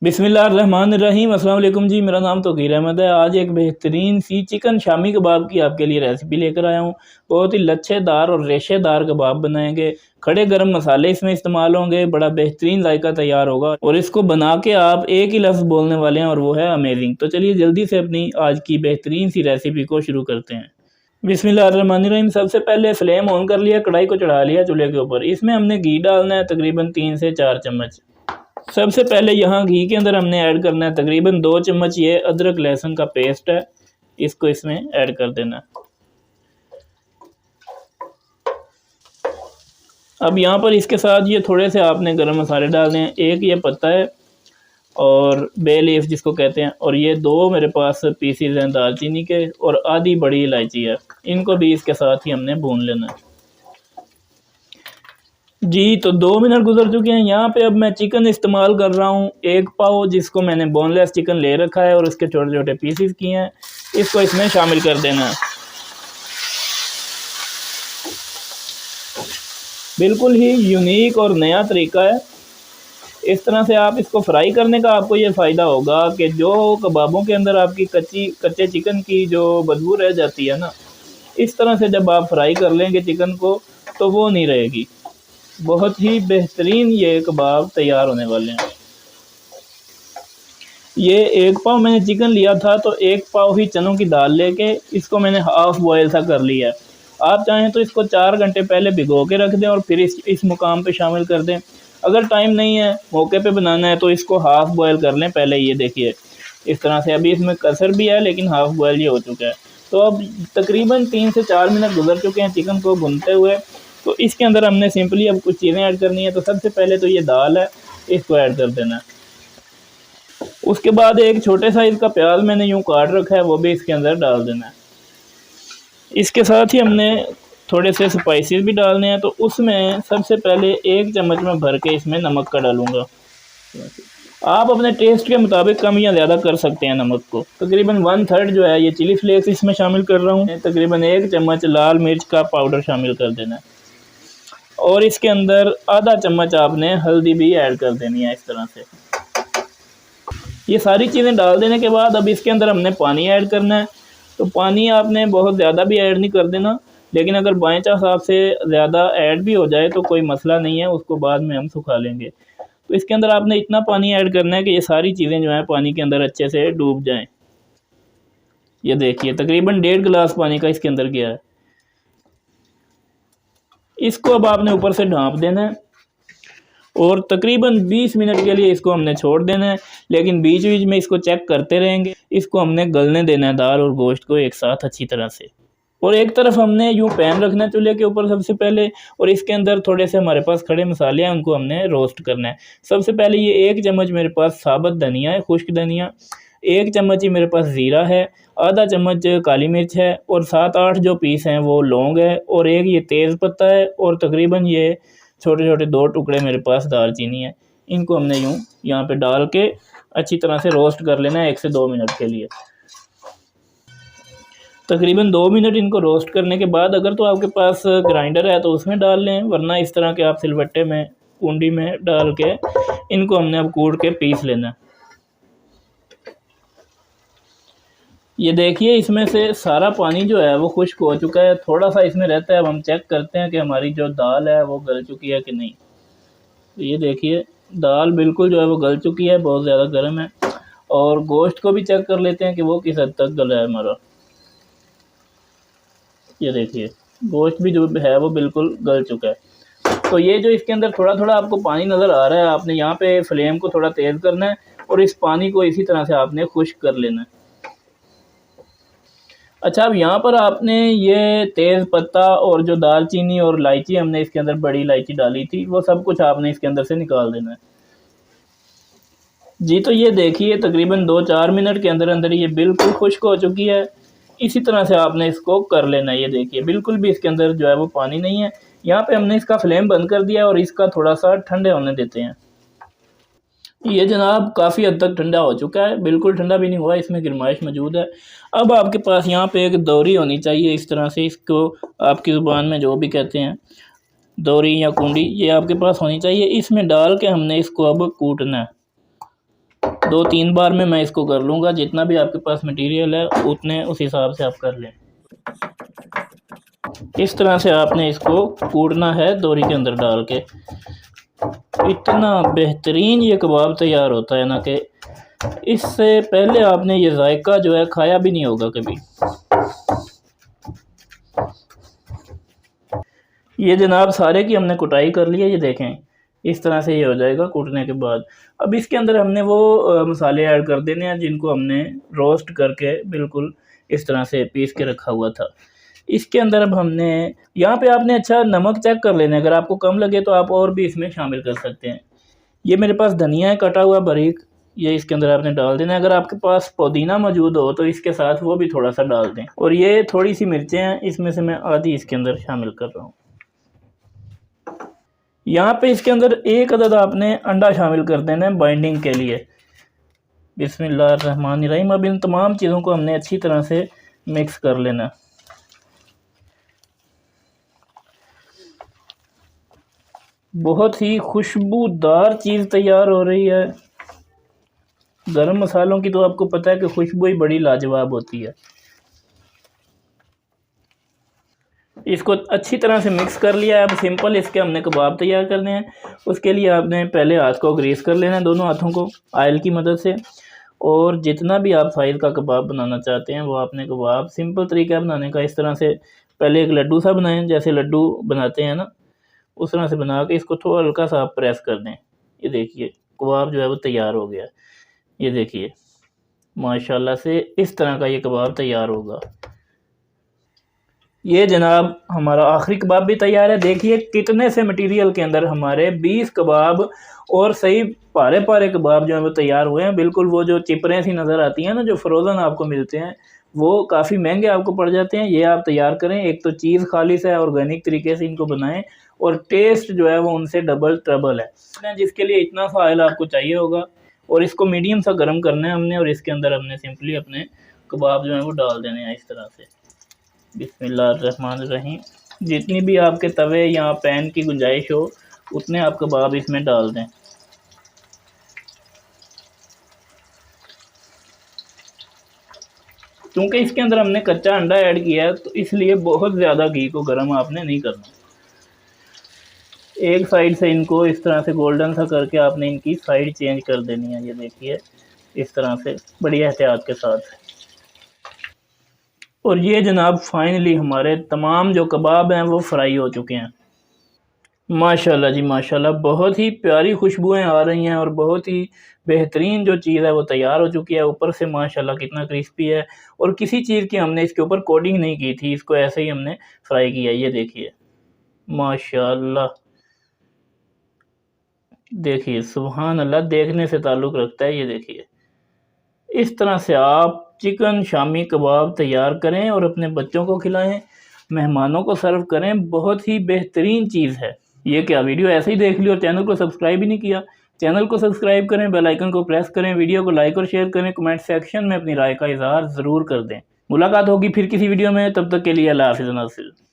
बिस्मिल्लाहिर्रहमानिर्रहीम। अस्सलाम वालेकुम जी, मेरा नाम तौकीर अहमद है। आज एक बेहतरीन सी चिकन शामी कबाब की आपके लिए रेसिपी लेकर आया हूँ। बहुत ही लच्छेदार और रेशेदार कबाब बनाएंगे। खड़े गरम मसाले इसमें इस्तेमाल होंगे। बड़ा बेहतरीन जायका तैयार होगा और इसको बना के आप एक ही लफ्ज़ बोलने वाले हैं और वो है अमेजिंग। तो चलिए जल्दी से अपनी आज की बेहतरीन सी रेसिपी को शुरू करते हैं। बिस्मिल्लाहिर्रहमानिर्रहीम। सबसे पहले फ्लेम ऑन कर लिया, कढ़ाई को चढ़ा लिया चूल्हे के ऊपर। इसमें हमने घी डालना है तकरीबन 3 से 4 चम्मच। सबसे पहले यहाँ घी के अंदर हमने ऐड करना है तकरीबन 2 चम्मच ये अदरक लहसुन का पेस्ट है, इसको इसमें ऐड कर देना। अब यहाँ पर इसके साथ ये थोड़े से आपने गरम मसाले डालने हैं। एक ये पत्ता है और बे लीफ जिसको कहते हैं, और ये 2 मेरे पास पीसीज हैं दालचीनी के, और आधी बड़ी इलायची है। इनको भी इसके साथ ही हमने भून लेना है जी। तो 2 मिनट गुजर चुके हैं। यहाँ पे अब मैं चिकन इस्तेमाल कर रहा हूँ 1 पाव, जिसको मैंने बोनलेस चिकन ले रखा है और उसके छोटे छोटे पीसेस किए हैं। इसको इसमें शामिल कर देना है। बिल्कुल ही यूनिक और नया तरीका है। इस तरह से आप इसको फ्राई करने का आपको ये फ़ायदा होगा कि जो कबाबों के अंदर आपकी कच्चे चिकन की जो बदबू रह जाती है ना, इस तरह से जब आप फ्राई कर लेंगे चिकन को तो वो नहीं रहेगी। बहुत ही बेहतरीन ये कबाब तैयार होने वाले हैं। ये 1 पाव मैंने चिकन लिया था, तो 1 पाव ही चनों की दाल लेके इसको मैंने हाफ़ बॉयल सा कर लिया है। आप चाहें तो इसको 4 घंटे पहले भिगो के रख दें और फिर इस मुकाम पे शामिल कर दें। अगर टाइम नहीं है, मौके पे बनाना है, तो इसको हाफ़ बॉयल कर लें पहले। ये देखिए इस तरह से, अभी इसमें कसर भी है लेकिन हाफ़ बॉयल ये हो चुका है। तो अब तकरीबन 3 से 4 मिनट गुजर चुके हैं चिकन को भूनते हुए। तो इसके अंदर हमने सिंपली अब कुछ चीज़ें ऐड करनी है। तो सबसे पहले तो ये दाल है, इसको ऐड कर देना है। उसके बाद एक छोटे साइज़ का प्याज मैंने यूँ काट रखा है, वो भी इसके अंदर डाल देना है। इसके साथ ही हमने थोड़े से स्पाइसेस भी डालने हैं। तो उसमें सबसे पहले 1 चम्मच में भर के इसमें नमक का डालूँगा। आप अपने टेस्ट के मुताबिक कम या ज़्यादा कर सकते हैं नमक को। तकरीबन 1/3 जो है ये चिली फ्लेक्स इसमें शामिल कर रहा हूँ। तकरीबन 1 चम्मच लाल मिर्च का पाउडर शामिल कर देना है और इसके अंदर आधा चम्मच आपने हल्दी भी ऐड कर देनी है। इस तरह से ये सारी चीज़ें डाल देने के बाद अब इसके अंदर हमने पानी ऐड करना है। तो पानी आपने बहुत ज़्यादा भी ऐड नहीं कर देना, लेकिन अगर बाई चांस आपसे ज़्यादा ऐड भी हो जाए तो कोई मसला नहीं है, उसको बाद में हम सुखा लेंगे। तो इसके अंदर आपने इतना पानी ऐड करना है कि ये सारी चीज़ें जो हैं पानी के अंदर अच्छे से डूब जाएं। ये देखिए तकरीबन 1.5 गिलास पानी का इसके अंदर गया है। इसको अब आपने ऊपर से ढाँप देना है और तकरीबन 20 मिनट के लिए इसको हमने छोड़ देना है, लेकिन बीच बीच में इसको चेक करते रहेंगे। इसको हमने गलने देना है दाल और गोश्त को एक साथ अच्छी तरह से। और एक तरफ हमने यूँ पैन रखना है चूल्हे के ऊपर सबसे पहले, और इसके अंदर थोड़े से हमारे पास खड़े मसाले हैं, उनको हमने रोस्ट करना है। सबसे पहले ये 1 चम्मच मेरे पास साबुत धनिया है, खुश्क धनिया। 1 चम्मच ही मेरे पास ज़ीरा है, आधा चम्मच काली मिर्च है, और 7-8 जो पीस हैं वो लौंग है, और एक ये तेज़ पत्ता है, और तकरीबन ये छोटे छोटे 2 टुकड़े मेरे पास दालचीनी है। इनको हमने यूँ यहाँ पे डाल के अच्छी तरह से रोस्ट कर लेना है 1 से 2 मिनट के लिए। तकरीबन 2 मिनट इनको रोस्ट करने के बाद अगर तो आपके पास ग्राइंडर है तो उसमें डाल लें, वरना इस तरह के आप सिलबट्टे में कुंडी में डाल के इनको हमने अब कूट के पीस लेना है। ये देखिए इसमें से सारा पानी जो है वो खुश्क हो चुका है, थोड़ा सा इसमें रहता है। अब हम चेक करते हैं कि हमारी जो दाल है वो गल चुकी है कि नहीं। तो ये देखिए दाल बिल्कुल जो है वो गल चुकी है, बहुत ज़्यादा गर्म है। और गोश्त को भी चेक कर लेते हैं कि वो किस हद तक गला है हमारा। ये देखिए गोश्त भी जो है वो बिल्कुल गल चुका है। तो ये जो इसके अंदर थोड़ा थोड़ा आपको पानी नज़र आ रहा है, आपने यहाँ पे फ्लेम को थोड़ा तेज़ करना है और इस पानी को इसी तरह से आपने खुश्क कर लेना है। अच्छा, अब यहाँ पर आपने ये तेज़ पत्ता और जो दालचीनी और इलायची हमने इसके अंदर बड़ी इलायची डाली थी, वो सब कुछ आपने इसके अंदर से निकाल देना है जी। तो ये देखिए तकरीबन 2-4 मिनट के अंदर अंदर ये बिल्कुल खुश्क हो चुकी है। इसी तरह से आपने इसको कर लेना है। ये देखिए बिल्कुल भी इसके अंदर जो है वो पानी नहीं है। यहाँ पे हमने इसका फ्लेम बंद कर दिया और इसका थोड़ा सा ठंडे होने देते हैं। ये जनाब काफ़ी हद तक ठंडा हो चुका है, बिल्कुल ठंडा भी नहीं हुआ, इसमें गर्माइश मौजूद है। अब आपके पास यहाँ पे एक दौरी होनी चाहिए, इस तरह से, इसको आपकी ज़ुबान में जो भी कहते हैं, दौरी या कुंडी, ये आपके पास होनी चाहिए। इसमें डाल के हमने इसको अब कूटना है। 2-3 बार में मैं इसको कर लूँगा। जितना भी आपके पास मटेरियल है उतने उस हिसाब से आप कर लें। इस तरह से आपने इसको कूटना है दोरी के अंदर डाल के। इतना बेहतरीन ये कबाब तैयार होता है ना कि इससे पहले आपने ये जायका जो है खाया भी नहीं होगा कभी। ये जनाब सारे की हमने कुटाई कर ली है। ये देखें इस तरह से ये हो जाएगा कूटने के बाद। अब इसके अंदर हमने वो मसाले ऐड कर देने हैं जिनको हमने रोस्ट करके बिल्कुल इस तरह से पीस के रखा हुआ था। इसके अंदर अब हमने यहाँ पे आपने अच्छा नमक चेक कर लेना, अगर आपको कम लगे तो आप और भी इसमें शामिल कर सकते हैं। ये मेरे पास धनिया है कटा हुआ बारीक, ये इसके अंदर आपने डाल देना है। अगर आपके पास पुदीना मौजूद हो तो इसके साथ वो भी थोड़ा सा डाल दें। और ये थोड़ी सी मिर्चें हैं, इसमें से मैं आधी इसके अंदर शामिल कर रहा हूँ। यहाँ पे इसके अंदर 1 अदद आपने अंडा शामिल कर देना है बाइंडिंग के लिए। बिस्मिल्लाहिर्रहमानिर्रहीम। अब इन तमाम चीज़ों को हमने अच्छी तरह से मिक्स कर लेना। बहुत ही खुशबूदार चीज़ तैयार हो रही है। गरम मसालों की तो आपको पता है कि खुशबू ही बड़ी लाजवाब होती है। इसको अच्छी तरह से मिक्स कर लिया है। अब सिंपल इसके हमने कबाब तैयार करने हैं। उसके लिए आपने पहले हाथ को ग्रीस कर लेना है, दोनों हाथों को ऑयल की मदद से। और जितना भी आप साइज़ का कबाब बनाना चाहते हैं वो आपने कबाब सिंपल तरीका बनाने का इस तरह से पहले एक लड्डू सा बनाएं, जैसे लड्डू बनाते हैं ना उस तरह से बना के इसको थोड़ा हल्का सा आप प्रेस कर दें। ये देखिए कबाब जो है वो तैयार हो गया। ये देखिए माशाल्लाह से इस तरह का ये कबाब तैयार होगा। ये जनाब हमारा आखिरी कबाब भी तैयार है। देखिए कितने से मटेरियल के अंदर हमारे 20 कबाब और सही पारे पारे कबाब जो है वो तैयार हुए हैं। बिल्कुल वो जो चिपरें सी नज़र आती हैं ना जो फ्रोज़न आपको मिलते हैं वो काफ़ी महंगे आपको पड़ जाते हैं। ये आप तैयार करें। एक तो चीज़ खालिस है, ऑर्गेनिक तरीके से इनको बनाएं और टेस्ट जो है वो उनसे डबल ट्रबल है। जिसके लिए इतना सा ऑयल आपको चाहिए होगा और इसको मीडियम सा गर्म करना है हमने। और इसके अंदर हमने सिंपली अपने कबाब जो है वो डाल देने हैं इस तरह से। बिस्मिल्लाहिर्रहमानिर्रहीम। जितनी भी आपके तवे या पैन की गुंजाइश हो उतने आप कबाब इसमें डाल दें। क्योंकि इसके अंदर हमने कच्चा अंडा ऐड किया है तो इसलिए बहुत ज़्यादा घी को गर्म आपने नहीं करना। एक साइड से इनको इस तरह से गोल्डन सा करके आपने इनकी साइड चेंज कर देनी है। ये देखिए इस तरह से बड़ी एहतियात के साथ। और ये जनाब फाइनली हमारे तमाम जो कबाब हैं वो फ्राई हो चुके हैं। माशाल्लाह जी माशाल्लाह, बहुत ही प्यारी खुशबुएं आ रही हैं और बहुत ही बेहतरीन जो चीज़ है वो तैयार हो चुकी है। ऊपर से माशाल्लाह कितना क्रिस्पी है और किसी चीज़ की हमने इसके ऊपर कोटिंग नहीं की थी, इसको ऐसे ही हमने फ्राई किया। ये देखिए माशाल्लाह, देखिए सुभान अल्लाह, देखने से ताल्लुक़ रखता है। ये देखिए इस तरह से आप चिकन शामी कबाब तैयार करें और अपने बच्चों को खिलाएं, मेहमानों को सर्व करें। बहुत ही बेहतरीन चीज़ है। ये क्या वीडियो ऐसे ही देख ली और चैनल को सब्सक्राइब ही नहीं किया? चैनल को सब्सक्राइब करें, बेल आइकन को प्रेस करें, वीडियो को लाइक और शेयर करें, कमेंट सेक्शन में अपनी राय का इज़हार ज़रूर कर दें। मुलाकात होगी फिर किसी वीडियो में, तब तक के लिए अल्लाह हाफ़िज़।